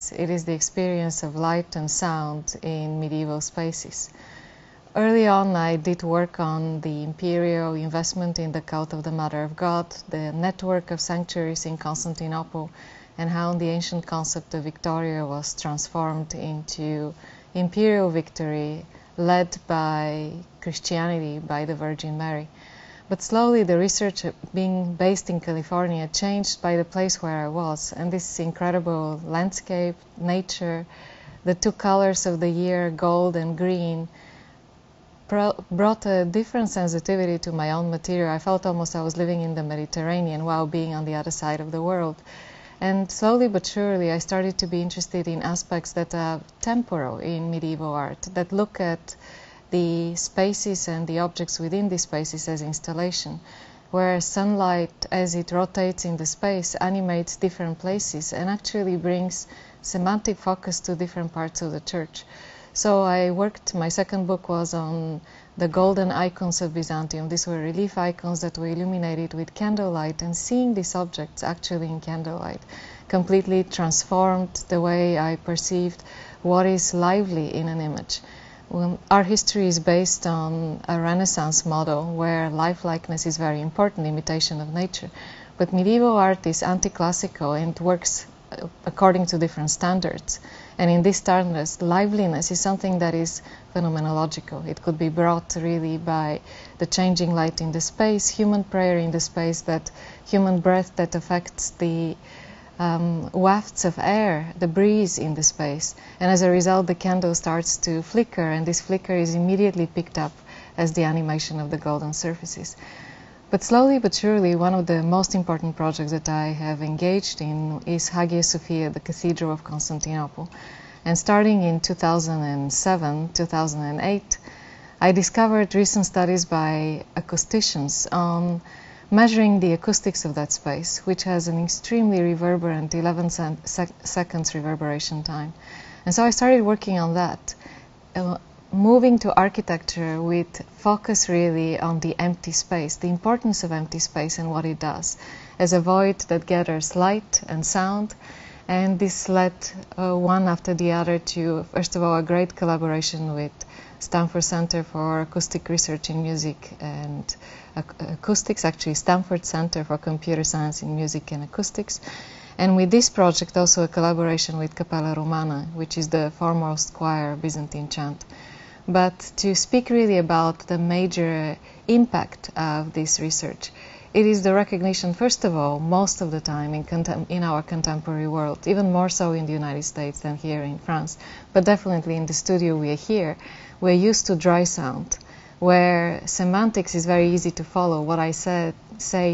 context. It is the experience of light and sound in medieval spaces. Early on, I did work on the imperial investment in the cult of the Mother of God, the network of sanctuaries in Constantinople, and how the ancient concept of Victoria was transformed into imperial victory led by Christianity, by the Virgin Mary. But slowly the research, being based in California, changed by the place where I was, and this incredible landscape, nature, the two colors of the year, gold and green, brought a different sensitivity to my own material. I felt almost I was living in the Mediterranean while being on the other side of the world. And slowly but surely I started to be interested in aspects that are temporal in medieval art, that look at the spaces and the objects within the spaces as installation, where sunlight, as it rotates in the space, animates different places and actually brings semantic focus to different parts of the church. So my second book was on the golden icons of Byzantium. These were relief icons that were illuminated with candlelight, and seeing these objects actually in candlelight completely transformed the way I perceived what is lively in an image. Our history is based on a Renaissance model where lifelikeness is very important, imitation of nature. But medieval art is anti-classical and works according to different standards. And in these standards, liveliness is something that is phenomenological. It could be brought really by the changing light in the space, human prayer in the space, that human breath that affects the wafts of air, the breeze in the space. And as a result, the candle starts to flicker, and this flicker is immediately picked up as the animation of the golden surfaces. But slowly but surely, one of the most important projects that I have engaged in is Hagia Sophia, the Cathedral of Constantinople. And starting in 2007, 2008, I discovered recent studies by acousticians on measuring the acoustics of that space, which has an extremely reverberant 11 seconds reverberation time. And so I started working on that, moving to architecture with focus really on the empty space, the importance of empty space and what it does as a void that gathers light and sound. And this led one after the other to, first of all, a great collaboration with Stanford Center for Acoustic Research in Music and Acoustics, actually Stanford Center for Computer Science in Music and Acoustics. And with this project also a collaboration with Cappella Romana, which is the foremost choir Byzantine chant. But to speak really about the major impact of this research, it is the recognition, first of all, most of the time in our contemporary world, even more so in the United States than here in France, but definitely in the studio we are here, we're used to dry sound, where semantics is very easy to follow. What I say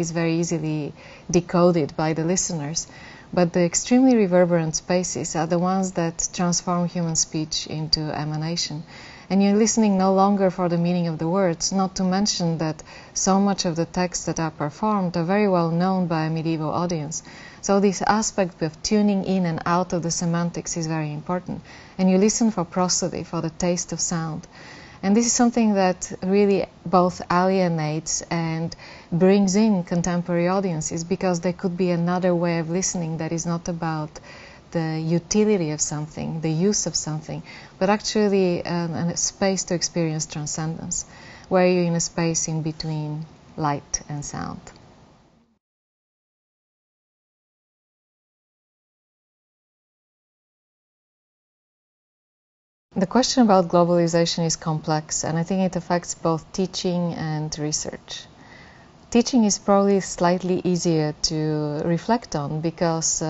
is very easily decoded by the listeners. But the extremely reverberant spaces are the ones that transform human speech into emanation. And you're listening no longer for the meaning of the words, not to mention that so much of the texts that are performed are very well known by a medieval audience. So this aspect of tuning in and out of the semantics is very important. And you listen for prosody, for the taste of sound. And this is something that really both alienates and brings in contemporary audiences, because there could be another way of listening that is not about the utility of something, the use of something, but actually a space to experience transcendence, where you're in a space in between light and sound. The question about globalization is complex, and I think it affects both teaching and research. Teaching is probably slightly easier to reflect on, because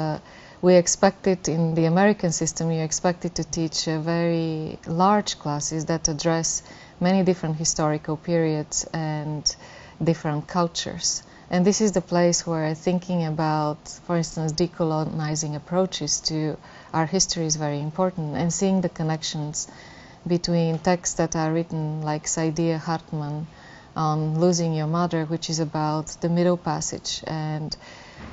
we expect it in the American system, you expect it to teach very large classes that address many different historical periods and different cultures. And this is the place where thinking about, for instance, decolonizing approaches to our history is very important, and seeing the connections between texts that are written like Saidiya Hartman on Losing Your Mother, which is about the Middle Passage and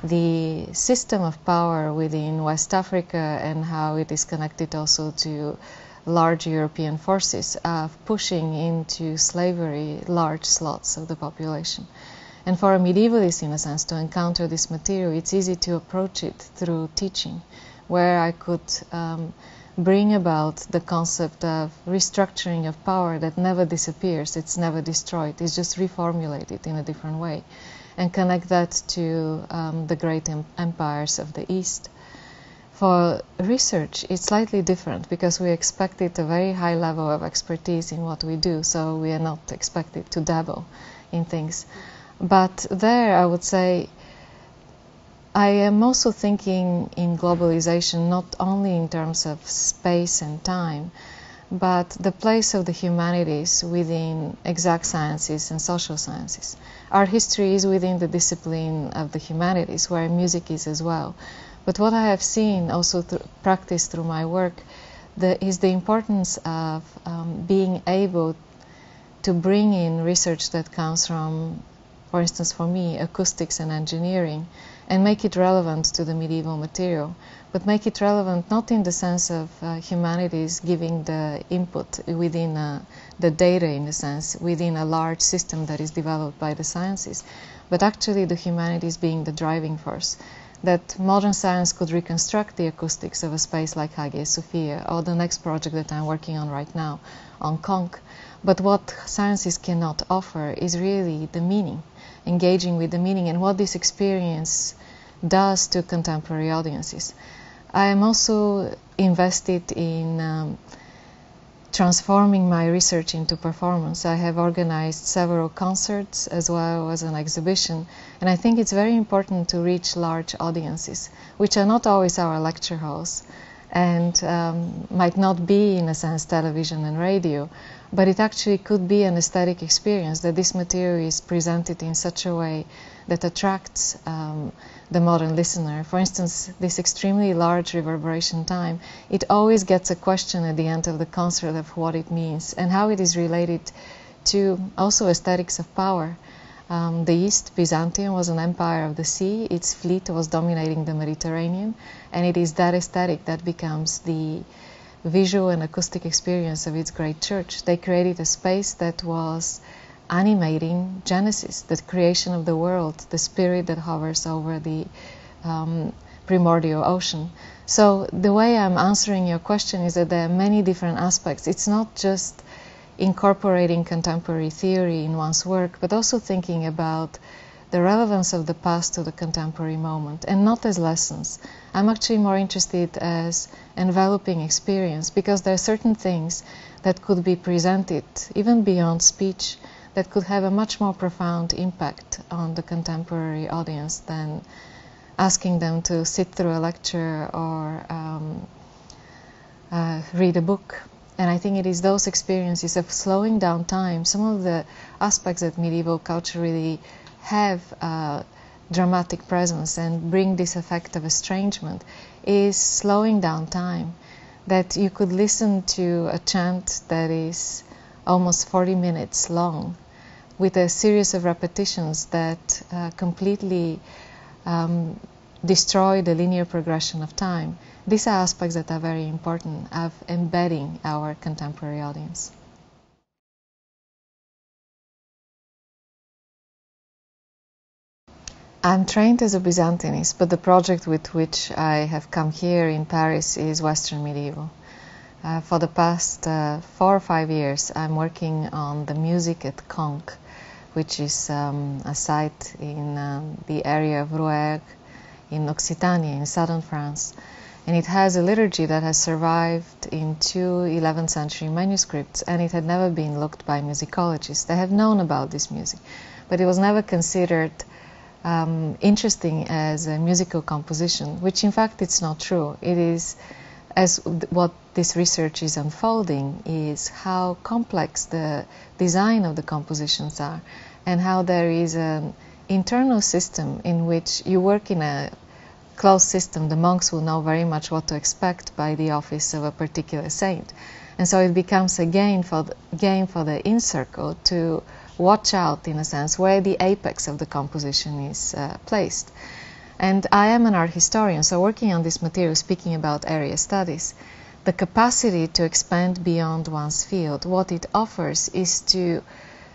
the system of power within West Africa, and how it is connected also to large European forces of pushing into slavery large slots of the population. And for a medievalist, in a sense, to encounter this material, it's easy to approach it through teaching, where I could bring about the concept of restructuring of power that never disappears, it's never destroyed, it's just reformulated in a different way, and connect that to the great empires of the East. For research, it's slightly different because we expected a very high level of expertise in what we do, so we are not expected to dabble in things. But there, I would say, I am also thinking in globalization not only in terms of space and time, but the place of the humanities within exact sciences and social sciences. Art history is within the discipline of the humanities, where music is as well. But what I have seen, also practiced through my work, is the importance of being able to bring in research that comes from, for instance, for me, acoustics and engineering, and make it relevant to the medieval material, but make it relevant not in the sense of humanities giving the input within the data, in a sense, within a large system that is developed by the sciences, but actually the humanities being the driving force. That modern science could reconstruct the acoustics of a space like Hagia Sophia, or the next project that I'm working on right now, on Conques. But what sciences cannot offer is really the meaning, engaging with the meaning and what this experience does to contemporary audiences. I am also invested in transforming my research into performance. I have organized several concerts as well as an exhibition, and I think it's very important to reach large audiences, which are not always our lecture halls, and might not be, in a sense, television and radio, but it actually could be an aesthetic experience, that this material is presented in such a way that attracts the modern listener. For instance, this extremely large reverberation time, it always gets a question at the end of the concert of what it means and how it is related to also aesthetics of power. The East, Byzantium, was an empire of the sea. Its fleet was dominating the Mediterranean, and it is that aesthetic that becomes the visual and acoustic experience of its great church. They created a space that was animating Genesis, the creation of the world, the spirit that hovers over the primordial ocean. So the way I'm answering your question is that there are many different aspects. It's not just incorporating contemporary theory in one's work, but also thinking about the relevance of the past to the contemporary moment, and not as lessons. I'm actually more interested as enveloping experience, because there are certain things that could be presented, even beyond speech, that could have a much more profound impact on the contemporary audience than asking them to sit through a lecture or read a book. And I think it is those experiences of slowing down time. Some of the aspects that medieval culture really have dramatic presence and bring this effect of estrangement is slowing down time. That you could listen to a chant that is almost 40 minutes long with a series of repetitions that completely destroy the linear progression of time. These are aspects that are very important of embedding our contemporary audience. I'm trained as a Byzantinist, but the project with which I have come here in Paris is Western medieval. For the past 4 or 5 years, I'm working on the music at Conques, which is a site in the area of Routledge in Occitania, in southern France. And it has a liturgy that has survived in 2 11th century manuscripts, and it had never been looked by musicologists. They have known about this music, but it was never considered interesting as a musical composition, which in fact it's not true. It is, as what this research is unfolding, is how complex the design of the compositions are, and how there is an internal system in which you work in a closed system. The monks will know very much what to expect by the office of a particular saint, and so it becomes a game for the inner circle to watch out, in a sense, where the apex of the composition is placed. And I am an art historian, so working on this material, speaking about area studies, the capacity to expand beyond one's field, what it offers is to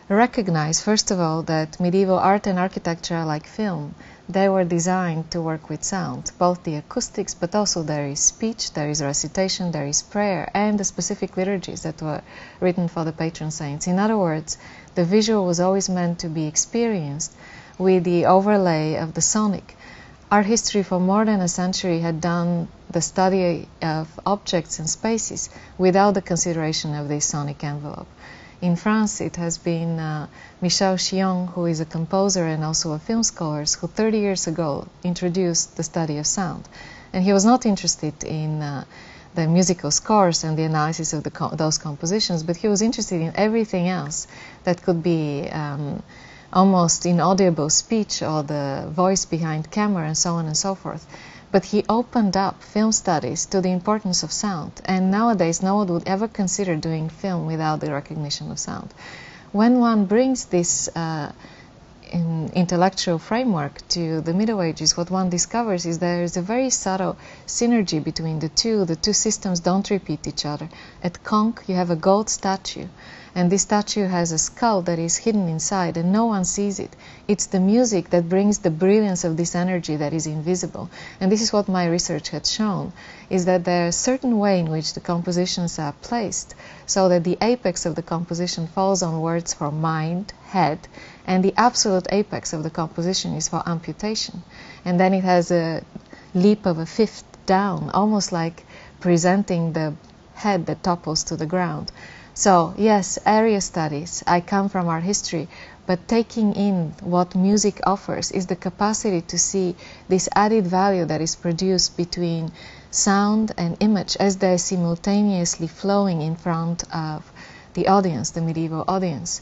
recognize, first of all, that medieval art and architecture are like film. they were designed to work with sound, both the acoustics, but also there is speech, there is recitation, there is prayer, and the specific liturgies that were written for the patron saints. In other words, the visual was always meant to be experienced with the overlay of the sonic. Art history for more than a century had done the study of objects and spaces without the consideration of this sonic envelope. In France, it has been Michel Chion, who is a composer and also a film scholar, who 30 years ago introduced the study of sound. And he was not interested in the musical scores and the analysis of those compositions, but he was interested in everything else that could be almost inaudible speech or the voice behind camera and so on and so forth. But he opened up film studies to the importance of sound, and nowadays no one would ever consider doing film without the recognition of sound. When one brings this intellectual framework to the Middle Ages, what one discovers is there is a very subtle synergy between the two. The two systems don't repeat each other. At Conques, you have a gold statue, and this statue has a skull that is hidden inside, and no one sees it. It's the music that brings the brilliance of this energy that is invisible. And this is what my research had shown, is that there is a certain way in which the compositions are placed, so that the apex of the composition falls on words for mind, head, and the absolute apex of the composition is for amputation. And then it has a leap of a fifth down, almost like presenting the head that topples to the ground. So, yes, area studies, I come from art history, but taking in what music offers is the capacity to see this added value that is produced between sound and image as they're simultaneously flowing in front of the audience, the medieval audience.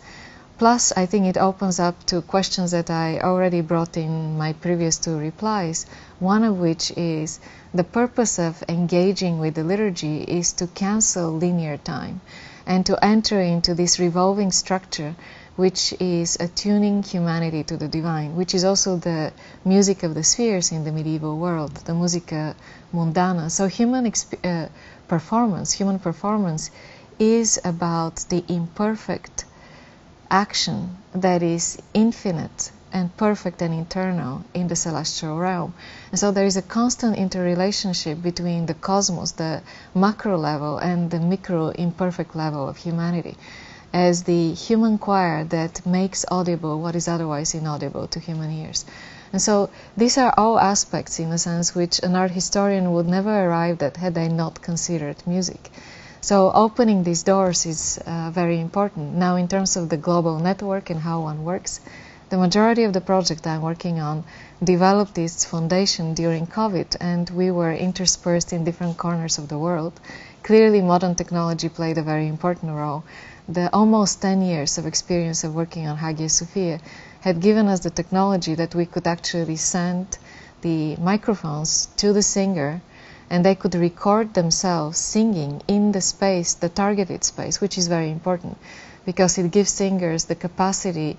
Plus, I think it opens up to questions that I already brought in my previous two replies, one of which is the purpose of engaging with the liturgy is to cancel linear time and to enter into this revolving structure which is attuning humanity to the divine, which is also the music of the spheres in the medieval world, the musica mundana. So human performance is about the imperfect action that is infinite and perfect and eternal in the celestial realm. And so there is a constant interrelationship between the cosmos, the macro level, and the micro imperfect level of humanity, as the human choir that makes audible what is otherwise inaudible to human ears. And so these are all aspects, in a sense, which an art historian would never arrive at had they not considered music. So opening these doors is very important. Now, in terms of the global network and how one works, the majority of the project I'm working on developed its foundation during COVID, and we were interspersed in different corners of the world. Clearly, modern technology played a very important role. The almost 10 years of experience of working on Hagia Sophia had given us the technology that we could actually send the microphones to the singer, and they could record themselves singing in the space, the targeted space, which is very important because it gives singers the capacity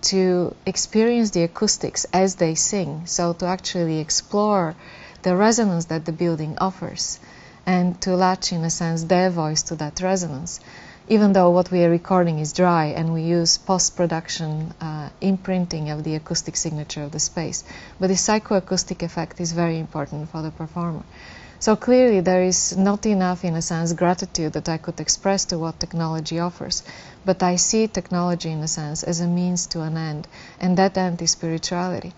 to experience the acoustics as they sing, so to actually explore the resonance that the building offers and to latch, in a sense, their voice to that resonance, even though what we are recording is dry and we use post-production imprinting of the acoustic signature of the space. But the psychoacoustic effect is very important for the performer. So clearly there is not enough, in a sense, gratitude that I could express to what technology offers, but I see technology, in a sense, as a means to an end, and that end is spirituality.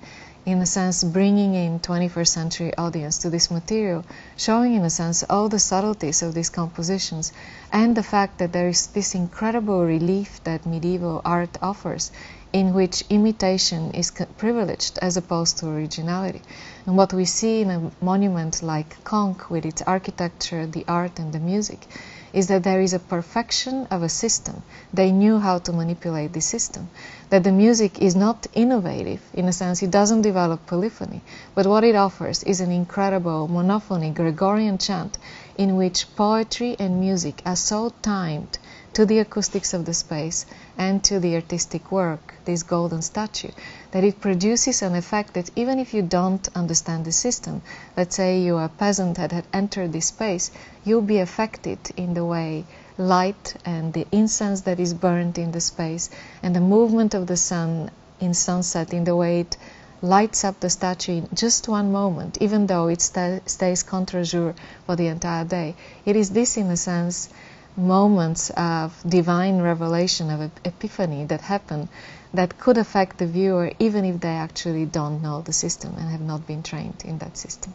In a sense, bringing in 21st century audience to this material, showing, in a sense, all the subtleties of these compositions, and the fact that there is this incredible relief that medieval art offers, in which imitation is privileged as opposed to originality. And what we see in a monument like Conques, with its architecture, the art, and the music, is that there is a perfection of a system. They knew how to manipulate the system. That the music is not innovative, in a sense, it doesn't develop polyphony, but what it offers is an incredible monophony, Gregorian chant, in which poetry and music are so timed to the acoustics of the space and to the artistic work, this golden statue, that it produces an effect that even if you don't understand the system, let's say you are a peasant that had entered this space, you'll be affected in the way light and the incense that is burned in the space and the movement of the sun in sunset, in the way it lights up the statue in just one moment, even though it stays contre-jour for the entire day. It is this, in a sense, moments of divine revelation, of epiphany that happen that could affect the viewer even if they actually don't know the system and have not been trained in that system.